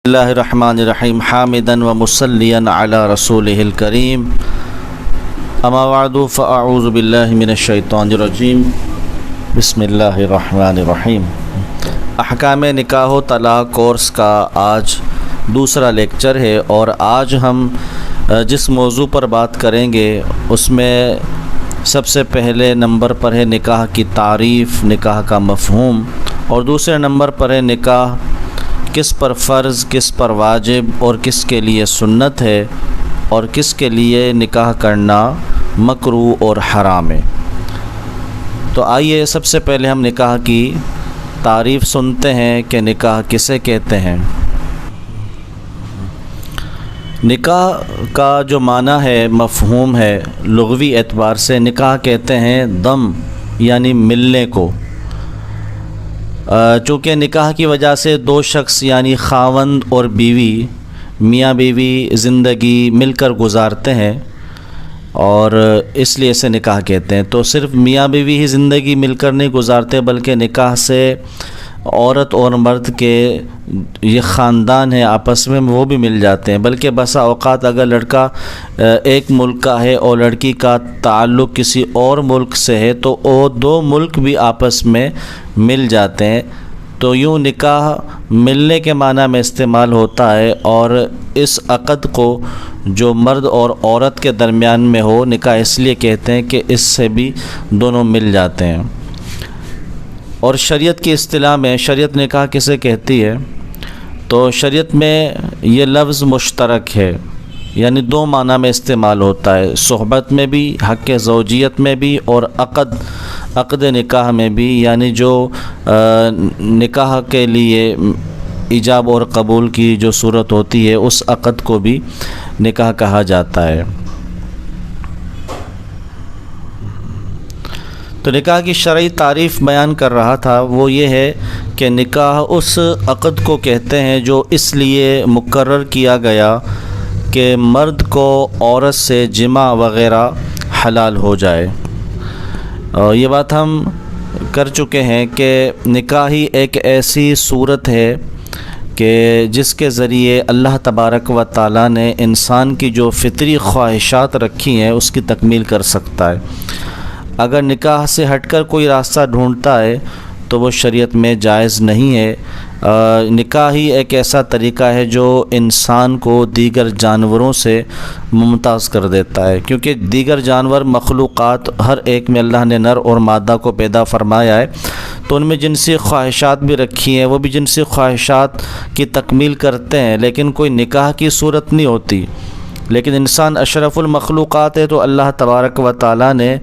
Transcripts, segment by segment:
اللہ الرحمن الرحیم حامداً و مصلیاً علی رسولہ الکریم اما بعد فاعوذ باللہ من الشیطان الرجیم بسم اللہ الرحمن الرحیم۔ احکام نکاح و طلاق کورس کا آج دوسرا لیکچر ہے اور آج ہم جس موضوع پر بات کریں گے اس میں سب سے پہلے نمبر پر ہے نکاح کی تعریف، نکاح کا مفہوم، اور دوسرے نمبر پر ہے نکاح کس پر فرض، کس پر واجب اور کس کے لیے سنت ہے اور کس کے لیے نکاح کرنا مکروہ اور حرام ہے۔ تو آئیے سب سے پہلے ہم نکاح کی تعریف سنتے ہیں کہ نکاح کسے کہتے ہیں۔ نکاح کا جو معنی ہے، مفہوم ہے، لغوی اعتبار سے نکاح کہتے ہیں دم یعنی ملنے کو۔ چونکہ نکاح کی وجہ سے دو شخص یعنی خاوند اور بیوی، میاں بیوی زندگی مل کر گزارتے ہیں اور اس لیے اسے نکاح کہتے ہیں۔ تو صرف میاں بیوی ہی زندگی مل کر نہیں گزارتے بلکہ نکاح سے عورت اور مرد کے یہ خاندان ہے آپس میں وہ بھی مل جاتے ہیں، بلکہ بسا اوقات اگر لڑکا ایک ملک کا ہے اور لڑکی کا تعلق کسی اور ملک سے ہے تو وہ دو ملک بھی آپس میں مل جاتے ہیں۔ تو یوں نکاح ملنے کے معنی میں استعمال ہوتا ہے، اور اس عقد کو جو مرد اور عورت کے درمیان میں ہو نکاح اس لیے کہتے ہیں کہ اس سے بھی دونوں مل جاتے ہیں۔ اور شریعت کی اصطلاح میں شریعت نکاح کسے کہتی ہے؟ تو شریعت میں یہ لفظ مشترک ہے، یعنی دو معنی میں استعمال ہوتا ہے، صحبت میں بھی، حق زوجیت میں بھی، اور عقد نکاح میں بھی، یعنی جو نکاح کے لیے ایجاب اور قبول کی جو صورت ہوتی ہے اس عقد کو بھی نکاح کہا جاتا ہے۔ تو نکاح کی شرعی تعریف بیان کر رہا تھا، وہ یہ ہے کہ نکاح اس عقد کو کہتے ہیں جو اس لیے مقرر کیا گیا کہ مرد کو عورت سے جماع وغیرہ حلال ہو جائے۔ اور یہ بات ہم کر چکے ہیں کہ نکاح ہی ایک ایسی صورت ہے کہ جس کے ذریعے اللہ تبارک و تعالیٰ نے انسان کی جو فطری خواہشات رکھی ہیں اس کی تکمیل کر سکتا ہے۔ اگر نکاح سے ہٹ کر کوئی راستہ ڈھونڈتا ہے تو وہ شریعت میں جائز نہیں ہے۔ نکاح ہی ایک ایسا طریقہ ہے جو انسان کو دیگر جانوروں سے ممتاز کر دیتا ہے، کیونکہ دیگر جانور مخلوقات ہر ایک میں اللہ نے نر اور مادہ کو پیدا فرمایا ہے، تو ان میں جنسی خواہشات بھی رکھی ہیں، وہ بھی جنسی خواہشات کی تکمیل کرتے ہیں، لیکن کوئی نکاح کی صورت نہیں ہوتی۔ لیکن انسان اشرف المخلوقات ہے، تو اللہ تبارک و تعالیٰ نے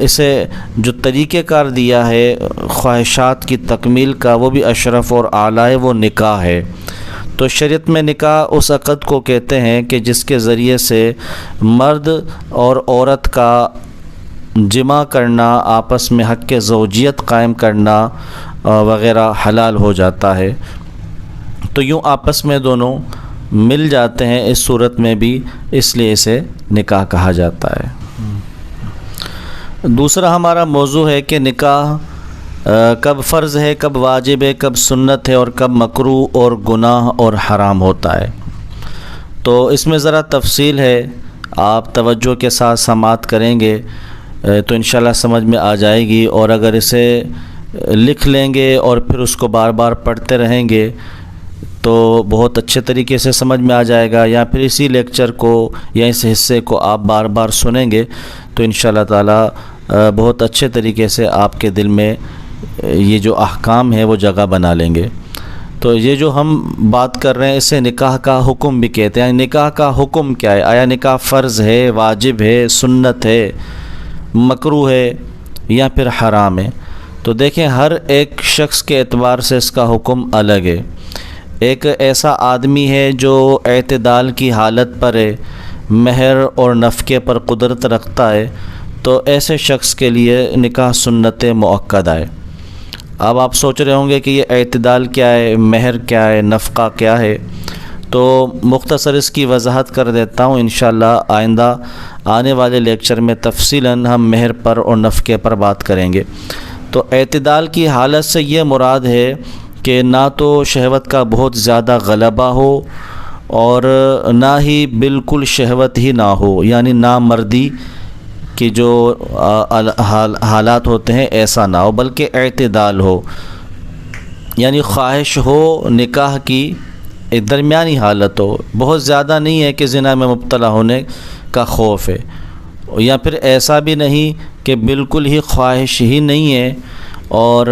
اسے جو طریقہ کار دیا ہے خواہشات کی تکمیل کا وہ بھی اشرف اور اعلیٰ ہے، وہ نکاح ہے۔ تو شریعت میں نکاح اس عقد کو کہتے ہیں کہ جس کے ذریعے سے مرد اور عورت کا جماع کرنا، آپس میں حق زوجیت قائم کرنا وغیرہ حلال ہو جاتا ہے۔ تو یوں آپس میں دونوں مل جاتے ہیں اس صورت میں بھی، اس لیے اسے نکاح کہا جاتا ہے۔ دوسرا ہمارا موضوع ہے کہ نکاح کب فرض ہے، کب واجب ہے، کب سنت ہے اور کب مکروہ اور گناہ اور حرام ہوتا ہے۔ تو اس میں ذرا تفصیل ہے، آپ توجہ کے ساتھ سماعت کریں گے تو انشاءاللہ سمجھ میں آ جائے گی، اور اگر اسے لکھ لیں گے اور پھر اس کو بار بار پڑھتے رہیں گے تو بہت اچھے طریقے سے سمجھ میں آ جائے گا، یا پھر اسی لیکچر کو یا اس حصے کو آپ بار بار سنیں گے تو انشاءاللہ تعالی بہت اچھے طریقے سے آپ کے دل میں یہ جو احکام ہے وہ جگہ بنا لیں گے۔ تو یہ جو ہم بات کر رہے ہیں اسے نکاح کا حکم بھی کہتے ہیں، یعنی نکاح کا حکم کیا ہے، آیا نکاح فرض ہے، واجب ہے، سنت ہے، مکروہ ہے یا پھر حرام ہے۔ تو دیکھیں ہر ایک شخص کے اعتبار سے اس کا حکم الگ ہے۔ ایک ایسا آدمی ہے جو اعتدال کی حالت پر ہے، مہر اور نفقے پر قدرت رکھتا ہے، تو ایسے شخص کے لیے نکاح سنت مؤکدہ ہے۔ اب آپ سوچ رہے ہوں گے کہ یہ اعتدال کیا ہے، مہر کیا ہے، نفقہ کیا ہے، تو مختصر اس کی وضاحت کر دیتا ہوں۔ انشاءاللہ آئندہ آنے والے لیکچر میں تفصیلاً ہم مہر پر اور نفقے پر بات کریں گے۔ تو اعتدال کی حالت سے یہ مراد ہے کہ نہ تو شہوت کا بہت زیادہ غلبہ ہو اور نہ ہی بالکل شہوت ہی نہ ہو، یعنی نامردی کی جو حالات ہوتے ہیں ایسا نہ ہو، بلکہ اعتدال ہو، یعنی خواہش ہو نکاح کی، ایک درمیانی حالت ہو، بہت زیادہ نہیں ہے کہ زنا میں مبتلا ہونے کا خوف ہے، یا پھر ایسا بھی نہیں کہ بالکل ہی خواہش ہی نہیں ہے اور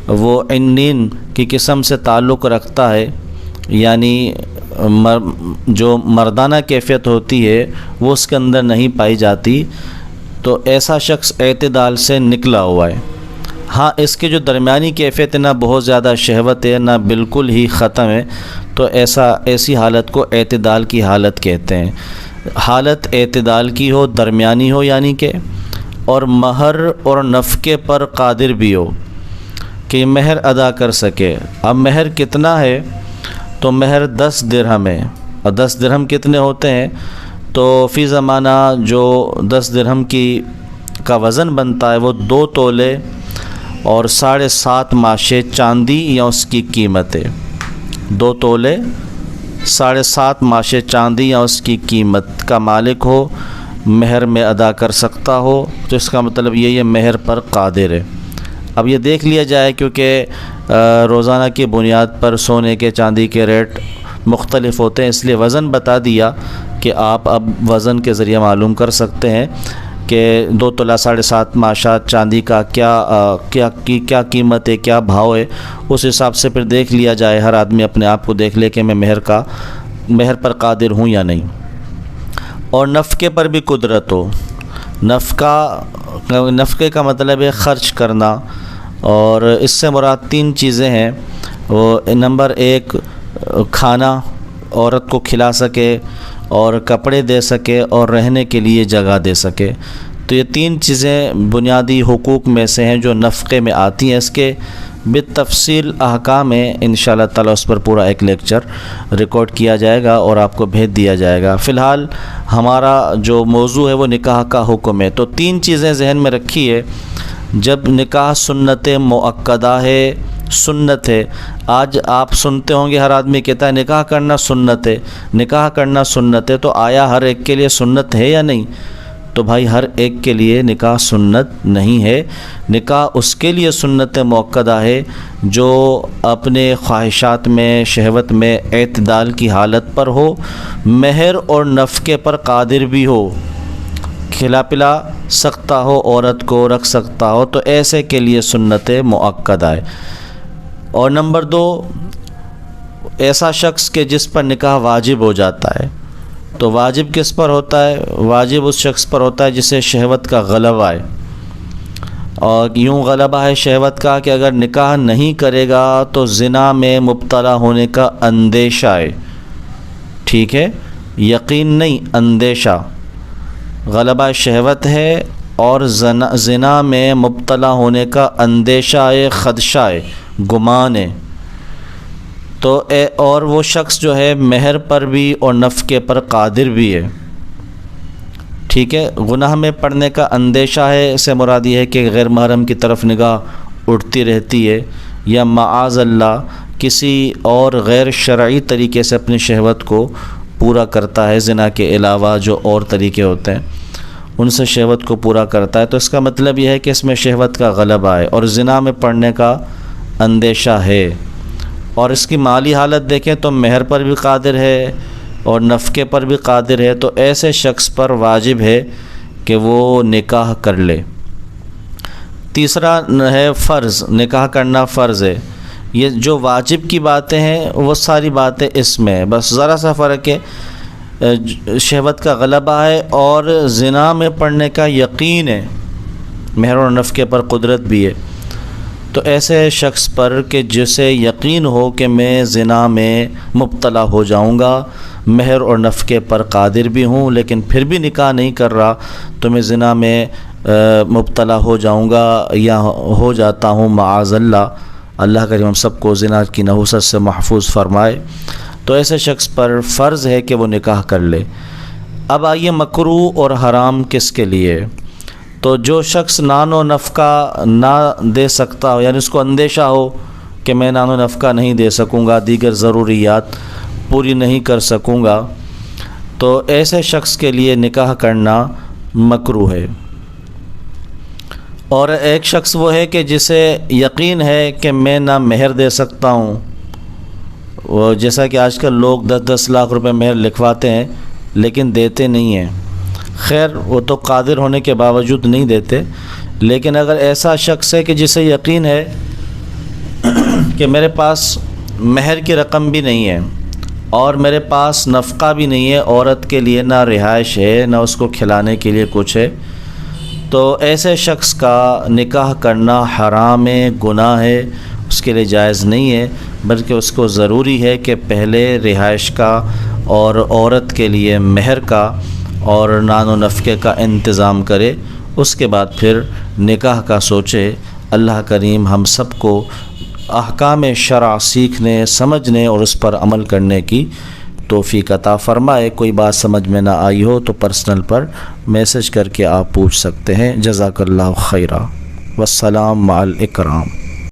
وہ عنین کی قسم سے تعلق رکھتا ہے، یعنی جو مردانہ کیفیت ہوتی ہے وہ اس کے اندر نہیں پائی جاتی، تو ایسا شخص اعتدال سے نکلا ہوا ہے۔ ہاں اس کی جو درمیانی کیفیت ہے، نہ بہت زیادہ شہوت ہے نہ بالکل ہی ختم ہے، تو ایسی حالت کو اعتدال کی حالت کہتے ہیں۔ حالت اعتدال کی ہو، درمیانی ہو، یعنی کہ اور مہر اور نفقے پر قادر بھی ہو کہ مہر ادا کر سکے۔ اب مہر کتنا ہے؟ تو مہر 10 درہم ہے، اور 10 درہم کتنے ہوتے ہیں؟ تو فی زمانہ جو 10 درہم کا وزن بنتا ہے وہ 2 تولے اور 7.5 ماشے چاندی یا اس کی قیمت ہے۔ 2 تولے 7.5 ماشے چاندی یا اس کی قیمت کا مالک ہو، مہر میں ادا کر سکتا ہو، تو اس کا مطلب یہ مہر پر قادر ہے۔ اب یہ دیکھ لیا جائے، کیونکہ روزانہ کی بنیاد پر سونے کے چاندی کے ریٹ مختلف ہوتے ہیں، اس لیے وزن بتا دیا کہ آپ اب وزن کے ذریعے معلوم کر سکتے ہیں کہ 2 تولہ 7.5 ماشات چاندی کا کیا قیمت ہے، کیا بھاؤ ہے، اس حساب سے پھر دیکھ لیا جائے، ہر آدمی اپنے آپ کو دیکھ لے کہ میں مہر پر قادر ہوں یا نہیں۔ اور نفقے پر بھی قدرت ہو۔ نفقے کا مطلب ہے خرچ کرنا، اور اس سے مراد 3 چیزیں ہیں۔ وہ نمبر 1 کھانا عورت کو کھلا سکے، اور کپڑے دے سکے، اور رہنے کے لیے جگہ دے سکے، تو یہ 3 چیزیں بنیادی حقوق میں سے ہیں جو نفقے میں آتی ہیں۔ اس کے بالتفصیل احکام ہیں، انشاءاللہ تعالی اس پر پورا ایک لیکچر ریکارڈ کیا جائے گا اور آپ کو بھیج دیا جائے گا۔ فی الحال ہمارا جو موضوع ہے وہ نکاح کا حکم ہے، تو 3 چیزیں ذہن میں رکھیے۔ جب نکاح سنت مؤکدہ ہے، سنت ہے، آج آپ سنتے ہوں گے ہر آدمی کہتا ہے نکاح کرنا سنت ہے، نکاح کرنا سنت ہے، تو آیا ہر ایک کے لیے سنت ہے یا نہیں؟ تو بھائی ہر ایک کے لیے نکاح سنت نہیں ہے۔ نکاح اس کے لیے سنت مؤکدہ ہے جو اپنے خواہشات میں، شہوت میں اعتدال کی حالت پر ہو، مہر اور نفقے پر قادر بھی ہو، کھلا پلا سکتا ہو، عورت کو رکھ سکتا ہو، تو ایسے کے لیے سنت مؤکدہ ہے۔ اور نمبر 2 ایسا شخص کہ جس پر نکاح واجب ہو جاتا ہے، تو واجب کس پر ہوتا ہے؟ واجب اس شخص پر ہوتا ہے جسے شہوت کا غلبہ ہے، اور یوں غلبہ ہے شہوت کا کہ اگر نکاح نہیں کرے گا تو زنا میں مبتلا ہونے کا اندیشہ ہے، ٹھیک ہے، یقین نہیں، اندیشہ، غلبہ شہوت ہے اور زنا میں مبتلا ہونے کا اندیشہ ہے، خدشہ ہے، گمان ہے، تو اور وہ شخص جو ہے مہر پر بھی اور نفقے پر قادر بھی ہے، ٹھیک ہے۔ گناہ میں پڑنے کا اندیشہ ہے، اس سے مراد یہ ہے کہ غیر محرم کی طرف نگاہ اٹھتی رہتی ہے، یا معاذ اللہ کسی اور غیر شرعی طریقے سے اپنی شہوت کو پورا کرتا ہے، زنا کے علاوہ جو اور طریقے ہوتے ہیں ان سے شہوت کو پورا کرتا ہے، تو اس کا مطلب یہ ہے کہ اس میں شہوت کا غلبہ ہے اور زنا میں پڑنے کا اندیشہ ہے۔ اور اس کی مالی حالت دیکھیں تو مہر پر بھی قادر ہے اور نفقے پر بھی قادر ہے، تو ایسے شخص پر واجب ہے کہ وہ نکاح کر لے۔ تیسرا ہے فرض، نکاح کرنا فرض ہے۔ یہ جو واجب کی باتیں ہیں وہ ساری باتیں اس میں ہیں، بس ذرا سا فرق ہے، شہوت کا غلبہ ہے اور زنا میں پڑنے کا یقین ہے، مہر اور نفقے پر قدرت بھی ہے، تو ایسے شخص پر کہ جسے یقین ہو کہ میں زنا میں مبتلا ہو جاؤں گا، مہر اور نفقے پر قادر بھی ہوں، لیکن پھر بھی نکاح نہیں کر رہا، تو میں زنا میں مبتلا ہو جاؤں گا یا ہو جاتا ہوں معاذ اللہ، اللہ کریم ہم سب کو زنا کی نحوست سے محفوظ فرمائے، تو ایسے شخص پر فرض ہے کہ وہ نکاح کر لے۔ اب آئیے مکروہ اور حرام کس کے لیے؟ تو جو شخص نان و نفقہ نہ دے سکتا ہو، یعنی اس کو اندیشہ ہو کہ میں نان و نفقہ نہیں دے سکوں گا، دیگر ضروریات پوری نہیں کر سکوں گا، تو ایسے شخص کے لیے نکاح کرنا مکروہ ہے۔ اور ایک شخص وہ ہے کہ جسے یقین ہے کہ میں نہ مہر دے سکتا ہوں، وہ جیسا کہ آج کل لوگ 10-10 لاکھ روپے مہر لکھواتے ہیں لیکن دیتے نہیں ہیں۔ خیر وہ تو قادر ہونے کے باوجود نہیں دیتے، لیکن اگر ایسا شخص ہے کہ جسے یقین ہے کہ میرے پاس مہر کی رقم بھی نہیں ہے اور میرے پاس نفقہ بھی نہیں ہے، عورت کے لیے نہ رہائش ہے نہ اس کو کھلانے کے لیے کچھ ہے، تو ایسے شخص کا نکاح کرنا حرام ہے، گناہ ہے، اس کے لیے جائز نہیں ہے، بلکہ اس کو ضروری ہے کہ پہلے رہائش کا اور عورت کے لیے مہر کا اور نان و نفقے کا انتظام کرے، اس کے بعد پھر نکاح کا سوچے۔ اللہ کریم ہم سب کو احکام شرع سیکھنے، سمجھنے اور اس پر عمل کرنے کی توفیق عطا فرمائے۔ کوئی بات سمجھ میں نہ آئی ہو تو پرسنل پر میسج کر کے آپ پوچھ سکتے ہیں۔ جزاک اللہ خیرہ، والسلام مع الاکرام۔